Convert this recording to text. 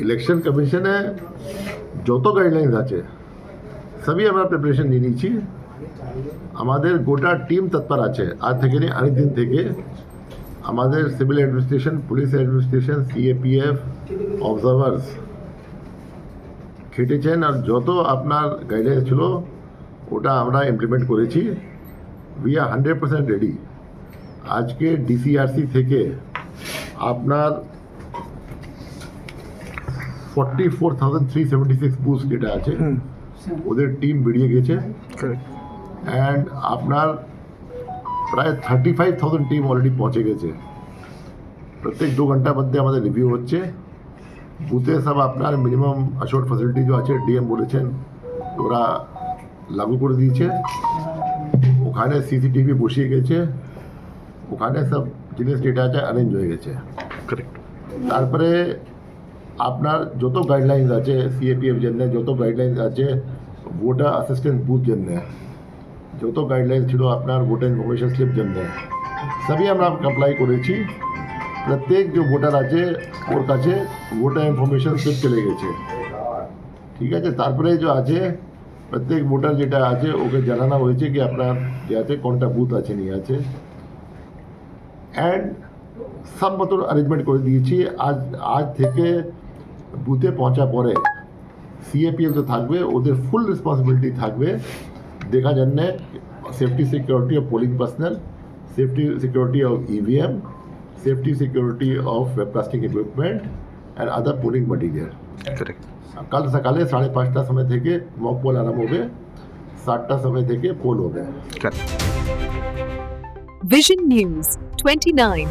Election কমিশনে যত guidelines আছে সবই আমরা প্রিপারেশন নিয়ে নিয়েছি। আমাদের গোটা টিম তৎপর আছে, আজ থেকে নিয়ে অনেক দিন থেকে। আমাদের civil administration, police administration, CAPF, observers খেটেছেন, আর যত আপনার গাইডলাইন্স ছিল ওটা আমরা ইমপ্লিমেন্ট করেছি। We are 100% ready. আজকে ডিসিআরসি থেকে আপনার 44,376 বুথ যেটা আছে ওদের টিম বেরিয়ে গেছে, অ্যান্ড আপনার প্রায় 35,000 টিম অলরেডি পৌঁছে গেছে। প্রত্যেক 2 ঘন্টার মধ্যে আমাদের রিভিউ হচ্ছে। বুথে সব আপনার মিনিমাম অ্যাশোর্ড ফ্যাসিলিটি যে আছে ডিএম বলেছেন ওরা লাগু করে দিয়েছে। ওখানে সিসিটিভি বসিয়ে গেছে, ওখানে সব জিনিস যেটা আছে অ্যারেঞ্জ হয়ে গেছে। তারপরে আপনার যত গাইডলাইন্স আছে সিএপিএফ জন্য, যত গাইডলাইন্স আছে ভোটার অ্যাসিস্ট্যান্ট বুথ জন্য, যত গাইডলাইন্স ছিল আপনার ভোটার ইনফরমেশন স্লিপ জন্য, সবই আমরা কমপ্লাই করেছি। প্রত্যেক যে ভোটার আছে ওর কাছে ভোটার ইনফরমেশন স্লিপ চলে গেছে, ঠিক আছে। তারপরে যে আছে প্রত্যেক ভোটার যেটা আছে ওকে জানানো হয়েছে কি আপনার যে আছে কোনটা বুথ আছে নিয়ে আছে, অ্যান্ড সব মতো অ্যারেঞ্জমেন্ট করে দিয়েছি। আজ থেকে বুথে পৌঁছা পরে সিএপিএফ তো থাকবে, ওদের ফুল রেসপন্সিবিলিটি থাকবে দেখা জন্যে safety security of polling personnel, safety security of EVM, safety security of webcasting equipment and other polling material. কাল সকালে 5:30 সময় থেকে মক পোল আরম্ভ হবে, 7টা সময় থেকে পোল হবে। Vision News 29